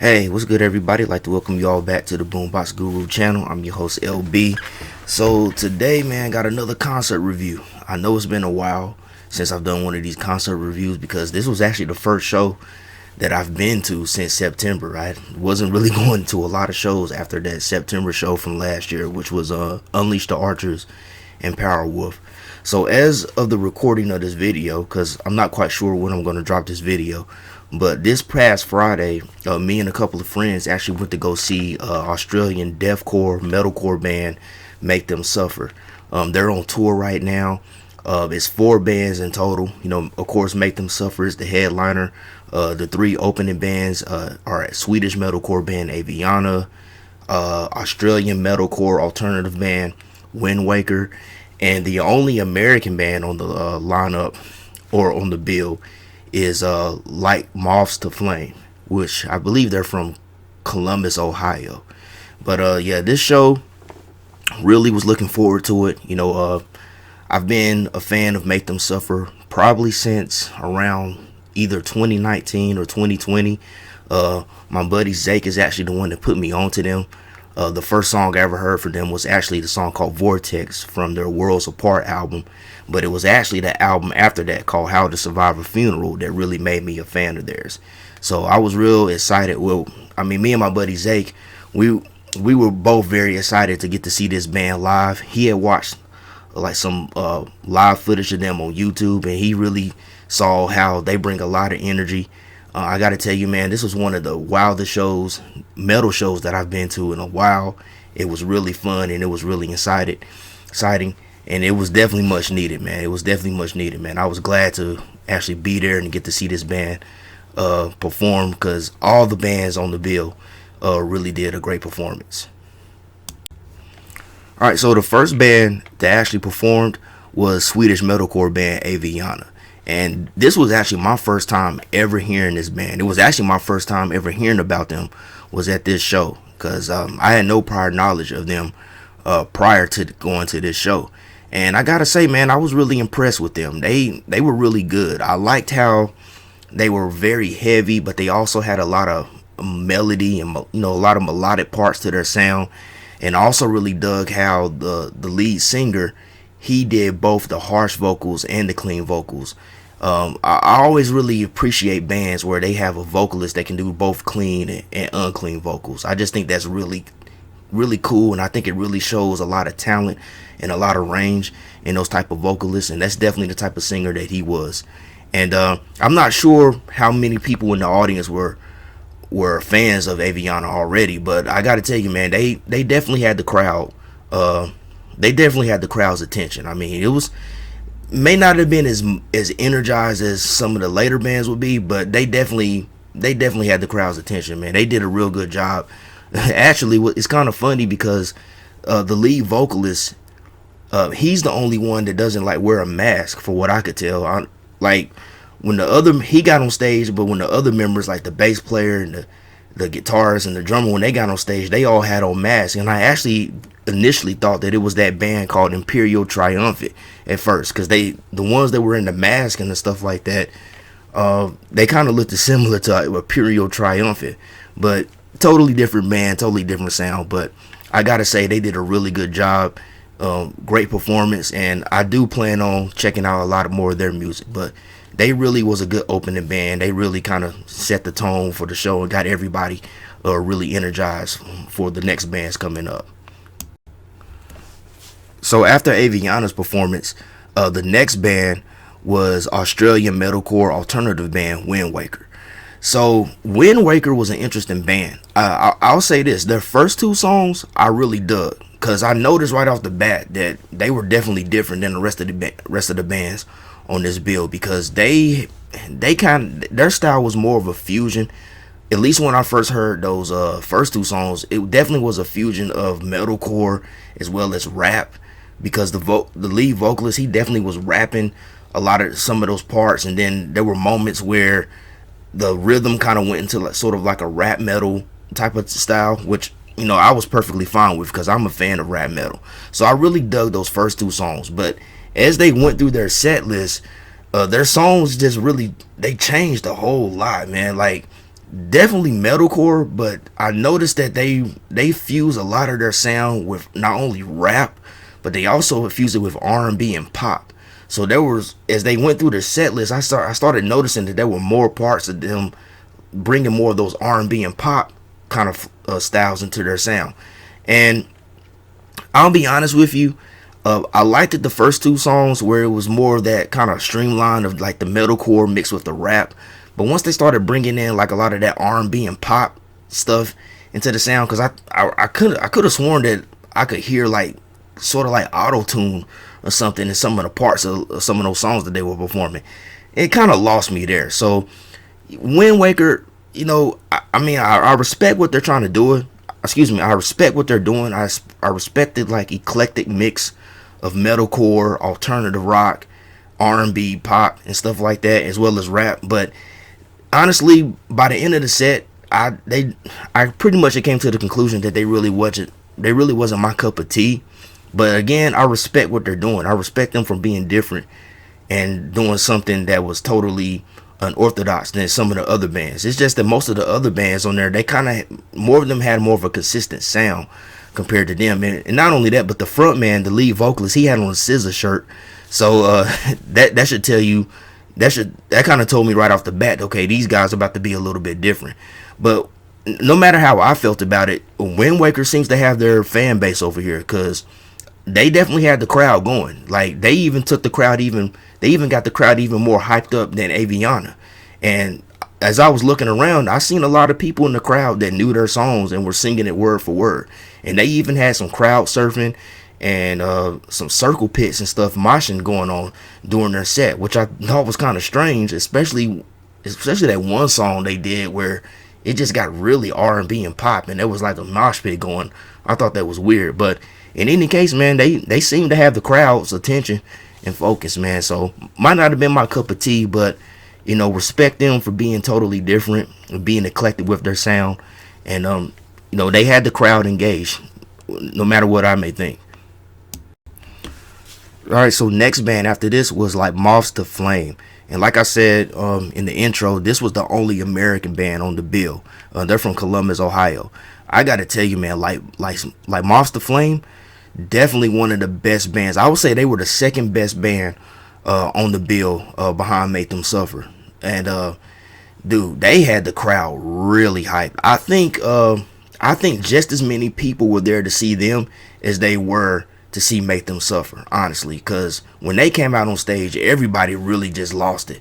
Hey, what's good, everybody? I'd like to welcome you all back to the Boombox Guru channel. I'm your host, LB. So today, man, got another concert review. I know it's been a while since I've done one of these concert reviews because this was actually the first show that I've been to since September. I wasn't really going to a lot of shows after that September show from last year, which was Unleash the Archers and Powerwolf. So as of the recording of this video, because I'm not quite sure when I'm going to drop this video, but this past Friday, me and a couple of friends actually went to go see Australian deathcore metalcore band Make Them Suffer. They're on tour right now. It's 4 bands in total. You know, of course, Make Them Suffer is the headliner. The 3 opening bands are Swedish metalcore band Aviana, Australian metalcore alternative band Wind Waker, and the only American band on the lineup or on the bill is like Moths to Flame, which I believe they're from Columbus, Ohio. But yeah, this show, really was looking forward to it. You know, I've been a fan of Make Them Suffer probably since around either 2019 or 2020. My buddy Zake is actually the one that put me onto them. The first song I ever heard from them was actually the song called Vortex from their Worlds Apart album. But it was actually the album after that called How to Survive a Funeral that really made me a fan of theirs. So I was real excited. Well, I mean, me and my buddy Zake, we were both very excited to get to see this band live. He had watched like some live footage of them on YouTube, and he really saw how they bring a lot of energy. I gotta tell you, man, this was one of the wildest metal shows that I've been to in a while. It was really fun, and it was really exciting, and it was definitely much needed, man. It was definitely much needed, man. I was glad to actually be there and get to see this band perform, because all the bands on the bill really did a great performance. All right, so the first band that actually performed was Swedish metalcore band Aviana. And this was actually my first time ever hearing this band. It was actually my first time ever hearing about them was at this show, because I had no prior knowledge of them prior to going to this show. And I gotta say, man, I was really impressed with them. They were really good. I liked how they were very heavy, but they also had a lot of melody and a lot of melodic parts to their sound. And I also really dug how the lead singer, he did both the harsh vocals and the clean vocals. I always really appreciate bands where they have a vocalist that can do both clean and unclean vocals. I just think that's really, really cool, and I think it really shows a lot of talent and a lot of range in those type of vocalists, and that's definitely the type of singer that he was. And I'm not sure how many people in the audience were fans of Aviana already, but I gotta tell you, man, they definitely had the crowd. They definitely had the crowd's attention. I mean, it may not have been as energized as some of the later bands would be, but they definitely had the crowd's attention, man. They did a real good job. Actually, it's kind of funny because the lead vocalist, he's the only one that doesn't like wear a mask, for what I could tell. Like when he got on stage, but when the other members, like the bass player and the guitarist and the drummer, when they got on stage, they all had on masks. And I actually initially thought that it was that band called Imperial Triumphant at first, because the ones that were in the mask and the stuff like that, they kind of looked similar to Imperial Triumphant, but totally different band, totally different sound. But I gotta say, they did a really good job. Great performance, and I do plan on checking out a lot more of their music. But they really was a good opening band. They really kind of set the tone for the show and got everybody really energized for the next bands coming up. So after Aviana's performance, the next band was Australian metalcore alternative band Wind Waker. So Wind Waker was an interesting band. I'll say this: their first 2 songs I really dug, because I noticed right off the bat that they were definitely different than the rest of the bands on this bill, because their style was more of a fusion. At least when I first heard those first 2 songs, it definitely was a fusion of metalcore as well as rap, because the lead vocalist, he definitely was rapping some of those parts, and then there were moments where the rhythm kind of went into sort of like a rap metal type of style, which I was perfectly fine with, because I'm a fan of rap metal. So I really dug those first 2 songs. But as they went through their set list, their songs just really, they changed a whole lot, man. Like, definitely metalcore, but I noticed that they fuse a lot of their sound with not only rap, but they also fuse it with R&B and pop. So there was, as they went through their set list, I started noticing that there were more parts of them bringing more of those R&B and pop kind of styles into their sound. And I'll be honest with you, I liked it the first two songs where it was more of that kind of streamline of like the metalcore mixed with the rap. But once they started bringing in like a lot of that R&B and pop stuff into the sound, because I could have sworn that I could hear like sort of like auto tune or something in some of the parts of some of those songs that they were performing. It kind of lost me there. So Wind Waker, I respect what they're trying to do. Excuse me, I respect what they're doing. I respected like eclectic mix of metalcore, alternative rock, R&B, pop, and stuff like that, as well as rap. But honestly, by the end of the set, I pretty much came to the conclusion that they really wasn't my cup of tea. But again, I respect what they're doing. I respect them for being different and doing something that was totally unorthodox than some of the other bands. It's just that most of the other bands on there, they kind of, more of them had more of a consistent sound compared to them. And not only that, but the front man, the lead vocalist, he had on a scissor shirt. So that should tell you, that kind of told me right off the bat, okay, these guys are about to be a little bit different. But no matter how I felt about it, Wind Waker seems to have their fan base over here, because they definitely had the crowd going. Like they even got the crowd even more hyped up than Aviana. And as I was looking around, I seen a lot of people in the crowd that knew their songs and were singing it word for word. And they even had some crowd surfing and some circle pits and stuff moshing going on during their set, which I thought was kind of strange, especially that one song they did where it just got really R&B and pop, and there was like a mosh pit going. I thought that was weird, but in any case, man, they seem to have the crowd's attention and focus, man. So might not have been my cup of tea, but respect them for being totally different and being eclectic with their sound, and they had the crowd engaged, no matter what I may think. All right, so next band after this was like Moths to Flame. And like I said in the intro, this was the only American band on the bill. They're from Columbus, Ohio. I gotta tell you, man, like Moths to Flame, definitely one of the best bands. I would say they were the second best band on the bill behind Make Them Suffer. And dude, they had the crowd really hyped. I think just as many people were there to see them as they were to see Make Them Suffer, honestly, because when they came out on stage, everybody really just lost it.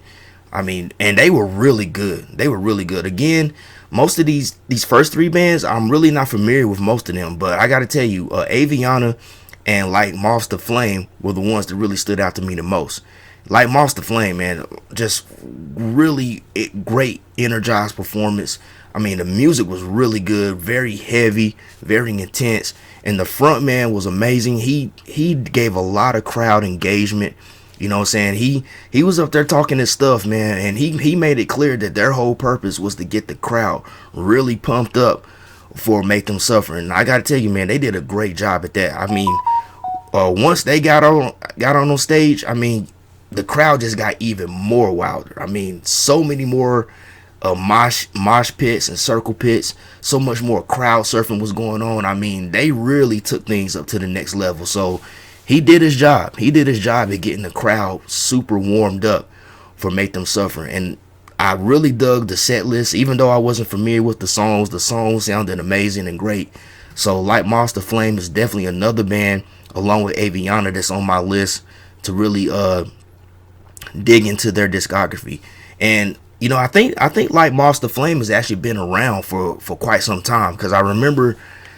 I mean, and they were really good. They were really good. Again, most of these first three bands, I'm really not familiar with most of them, but I gotta tell you, Aviana and like Moths to Flame were the ones that really stood out to me the most. Like Moths to Flame, man, just really great energized performance. I mean, the music was really good, very heavy, very intense, and the front man was amazing. He gave a lot of crowd engagement. You know what I'm saying? He was up there talking his stuff, man, and he made it clear that their whole purpose was to get the crowd really pumped up for Make Them Suffer. And I gotta tell you, man, they did a great job at that. I mean, once they got on stage, I mean, the crowd just got even more wilder. I mean, so many more mosh pits and circle pits, so much more crowd surfing was going on. I mean, they really took things up to the next level. So he did his job. He did his job at getting the crowd super warmed up for Make Them Suffer. And I really dug the set list, even though I wasn't familiar with the songs. The songs sounded amazing and great. So like Moths to Flame is definitely another band, along with Aviana, that's on my list to really dig into their discography. And I think like Moths to Flame has actually been around for quite some time, because I remember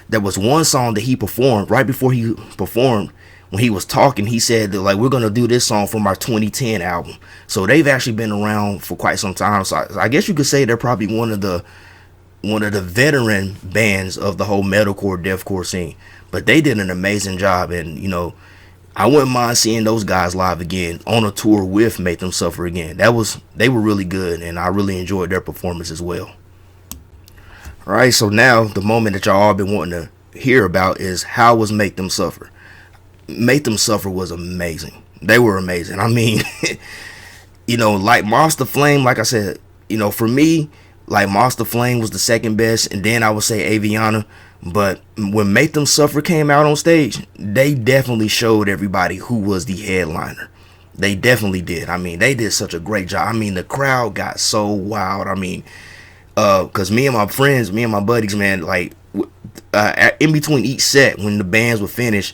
there was one song that he performed right before he performed. When he was talking, he said that, like, we're gonna do this song from our 2010 album. So they've actually been around for quite some time. So I guess you could say they're probably one of the veteran bands of the whole metalcore deathcore scene. But they did an amazing job, and I wouldn't mind seeing those guys live again on a tour with Make Them Suffer again. They were really good, and I really enjoyed their performance as well. All right, so now the moment that y'all all been wanting to hear about is, how was Make Them Suffer? Make Them Suffer was amazing. They were amazing. I mean, like Moths to Flame, like I said, for me, Like Monster Flame was the second best, and then I would say Aviana. But when Make Them Suffer came out on stage, they definitely showed everybody who was the headliner. They definitely did. I mean, they did such a great job. I mean, the crowd got so wild. I mean, cause me and my friends, me and my buddies, man, like in between each set, when the bands would finish,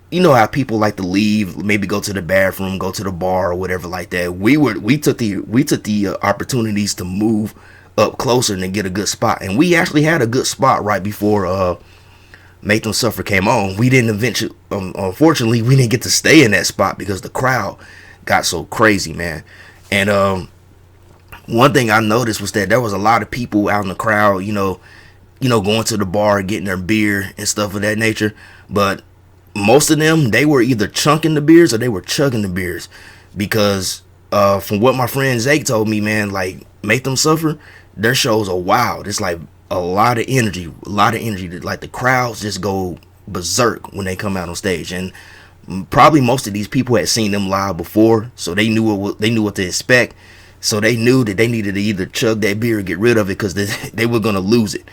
you know how people like to leave, maybe go to the bathroom, go to the bar or whatever like that. We took the opportunities to move up closer and get a good spot, and we actually had a good spot right before Make Them Suffer came on. We didn't eventually, unfortunately, we didn't get to stay in that spot because the crowd got so crazy, man. And one thing I noticed was that there was a lot of people out in the crowd, going to the bar, getting their beer and stuff of that nature. But most of them, they were either chunking the beers or they were chugging the beers, because from what my friend Zake told me, man, like Make Them Suffer, their shows are wild. It's like a lot of energy. Like the crowds just go berserk when they come out on stage, and probably most of these people had seen them live before, so they knew what to expect. So they knew that they needed to either chug that beer or get rid of it, because they were gonna lose it.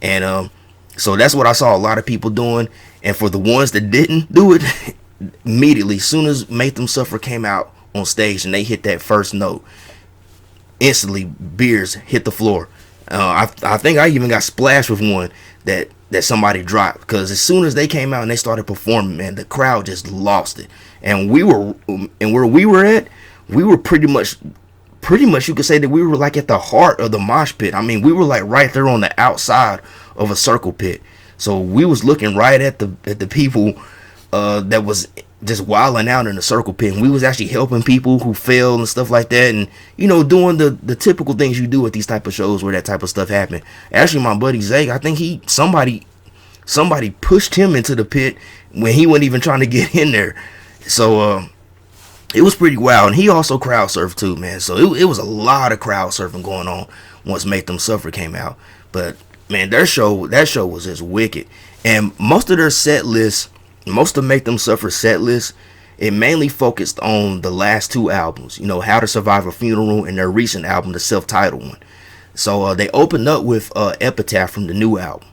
And so that's what I saw a lot of people doing. And for the ones that didn't do it, immediately, as soon as Make Them Suffer came out on stage and they hit that first note, instantly beers hit the floor. I think I even got splashed with one that somebody dropped, because as soon as they came out and they started performing, man, the crowd just lost it. And where we were at, we were pretty much you could say that we were like at the heart of the mosh pit. I mean, we were like right there on the outside of a circle pit. So we was looking right at the people that was just wilding out in the circle pit, and we was actually helping people who fell and stuff like that, and doing the typical things you do at these type of shows where that type of stuff happened. Actually, my buddy Zach, I think somebody pushed him into the pit when he wasn't even trying to get in there. So it was pretty wild, and he also crowd surfed too, man. So it was a lot of crowd surfing going on once Make Them Suffer came out. But man, that show was just wicked. And most of their set lists, most of Make Them Suffer set lists, it mainly focused on the last two albums, How to Survive a Funeral and their recent album, the self-titled one. So they opened up with Epitaph from the new album,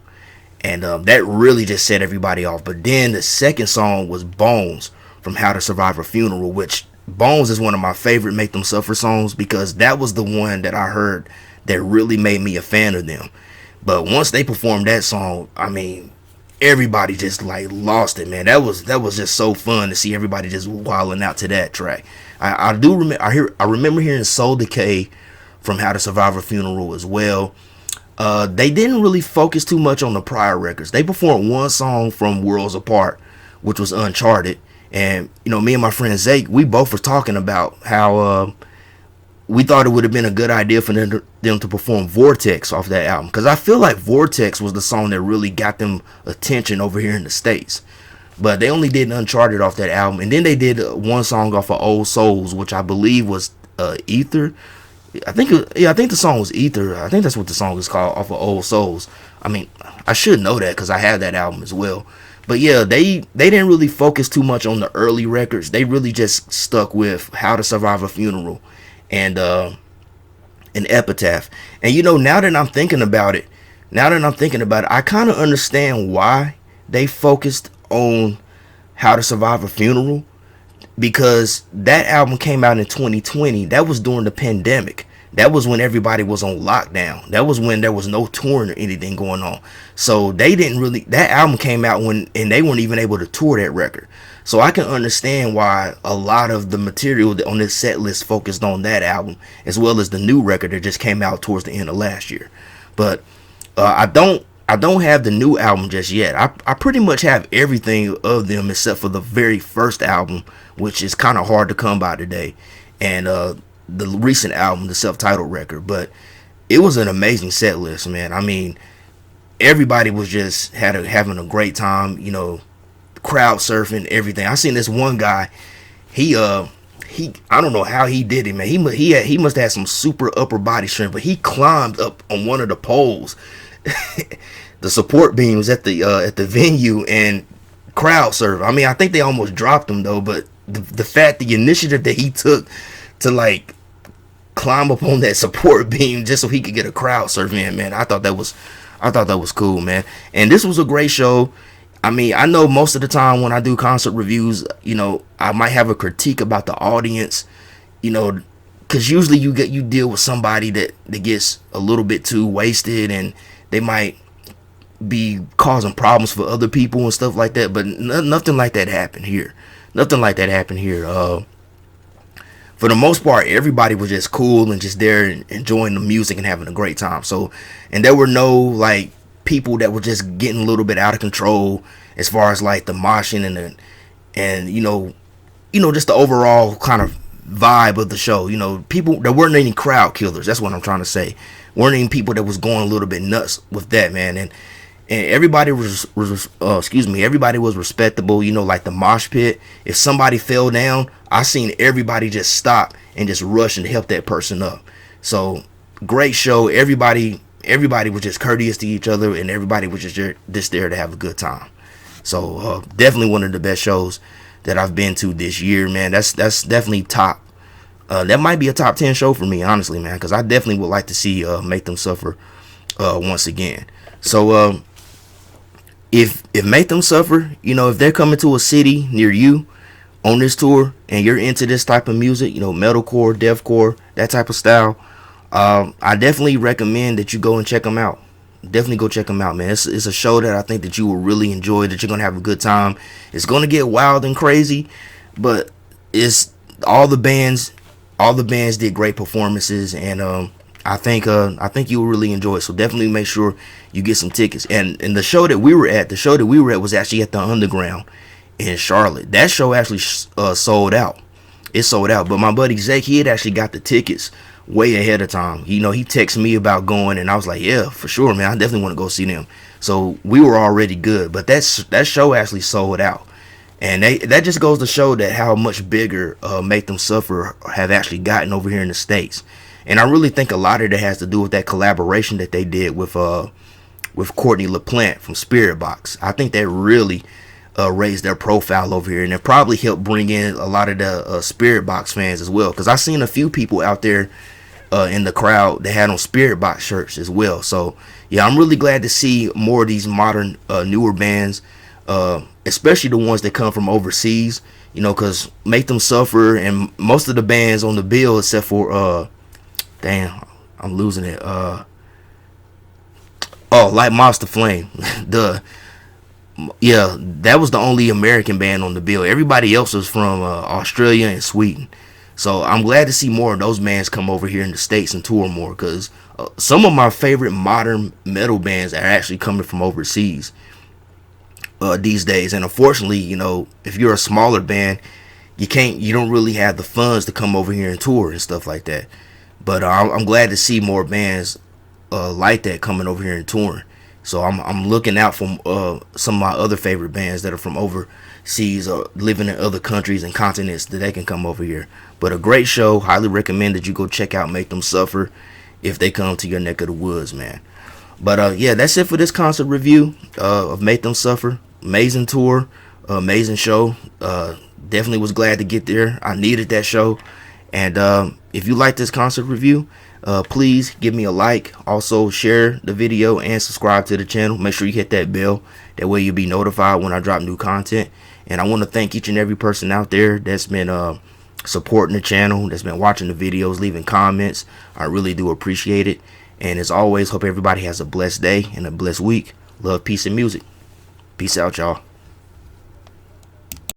and that really just set everybody off. But then the second song was Bones from How to Survive a Funeral, which Bones is one of my favorite Make Them Suffer songs, because that was the one that I heard that really made me a fan of them. But once they performed that song, I mean, everybody just like lost it, man. That was just so fun to see everybody just wilding out to that track. I remember hearing Soul Decay from How to Survive a Funeral as well. They didn't really focus too much on the prior records. They performed one song from Worlds Apart, which was Uncharted. And me and my friend Zake, we both were talking about how we thought it would have been a good idea for them to perform Vortex off that album, because I feel like Vortex was the song that really got them attention over here in the States. But they only did Uncharted off that album, and then they did one song off of Old Souls, which I believe was Ether. I think the song was Ether. I think that's what the song is called, off of Old Souls. I mean, I should know that because I have that album as well. But yeah, they didn't really focus too much on the early records. They really just stuck with How to Survive a Funeral and an Epitaph. And now that I'm thinking about it, I kind of understand why they focused on How to Survive a Funeral, because that album came out in 2020. That was during the pandemic. That was when everybody was on lockdown. That was when there was no touring or anything going on. So that album came out and they weren't even able to tour that record. So I can understand why a lot of the material on this set list focused on that album, as well as the new record that just came out towards the end of last year. But I don't have the new album just yet. I pretty much have everything of them except for the very first album, which is kind of hard to come by today, and the recent album, the self-titled record. But it was an amazing set list, man. I mean, everybody was just having a great time, crowd surfing, everything. I seen this one guy, he I don't know how he did it, man. He must have had some super upper body strength, but he climbed up on one of the poles, the support beams at the venue, and crowd surf. I mean, I think they almost dropped him though, but the initiative that he took to like climb up on that support beam just so he could get a crowd surf in, man. I thought that was cool, man. And this was a great show. I mean, I know most of the time when I do concert reviews, I might have a critique about the audience, because usually you deal with somebody that gets a little bit too wasted, and they might be causing problems for other people and stuff like that. But nothing like that happened here. Nothing like that happened here. For the most part, everybody was just cool and just there and enjoying the music and having a great time. So, and there were no like people that were just getting a little bit out of control as far as like the moshing and just the overall kind of vibe of the show. People, there weren't any crowd killers. That's what I'm trying to say. Weren't any people that was going a little bit nuts with that, man. And everybody was everybody was respectable. Like the mosh pit, if somebody fell down, I seen everybody just stop and just rush and help that person up. So great show. Everybody was just courteous to each other, and everybody was just there to have a good time. So definitely one of the best shows that I've been to this year, man. That's definitely top. That might be a top 10 show for me, honestly, man, because I definitely would like to see Make Them Suffer once again. So if Make Them Suffer, if they're coming to a city near you on this tour and you're into this type of music, metalcore, deathcore, that type of style, I definitely recommend that you go and check them out. Definitely go check them out, man. It's a show that I think that you will really enjoy, that you're gonna have a good time. It's gonna get wild and crazy, but it's all the bands did great performances, and I think you will really enjoy it. So definitely make sure you get some tickets. And the show that we were at was actually at the Underground in Charlotte. That show actually sold out. It sold out, but my buddy Zach, he had actually got the tickets way ahead of time. He texted me about going, and I was like, yeah, for sure, man. I definitely want to go see them. So we were already good, but that show actually sold out, and that just goes to show that how much bigger Make Them Suffer have actually gotten over here in the States. And I really think a lot of that has to do with that collaboration that they did with Courtney LaPlante from Spirit Box. I think that really raised their profile over here, and it probably helped bring in a lot of the Spirit Box fans as well, because I've seen a few people out there in the crowd that had on Spirit Box shirts as well. So yeah, I'm really glad to see more of these modern newer bands, especially the ones that come from overseas, because Make Them Suffer and most of the bands on the bill, except for damn, I'm losing it, like Monster Flame, that was the only American band on the bill. Everybody else was from Australia and Sweden. So I'm glad to see more of those bands come over here in the States and tour more, because some of my favorite modern metal bands are actually coming from overseas these days. And unfortunately, if you're a smaller band, you don't really have the funds to come over here and tour and stuff like that. But I'm glad to see more bands like that coming over here and touring. So I'm looking out for some of my other favorite bands that are from overseas or living in other countries and continents, that they can come over here. But a great show. Highly recommend that you go check out Make Them Suffer if they come to your neck of the woods, man. But yeah, that's it for this concert review of Make Them Suffer. Amazing tour, amazing show. Definitely was glad to get there. I needed that show. And if you like this concert review, please give me a like. Also share the video and subscribe to the channel. Make sure you hit that bell. That way you'll be notified when I drop new content. And I want to thank each and every person out there that's been supporting the channel, that's been watching the videos, leaving comments. I really do appreciate it. And as always, hope everybody has a blessed day and a blessed week. Love, peace, and music. Peace out, y'all.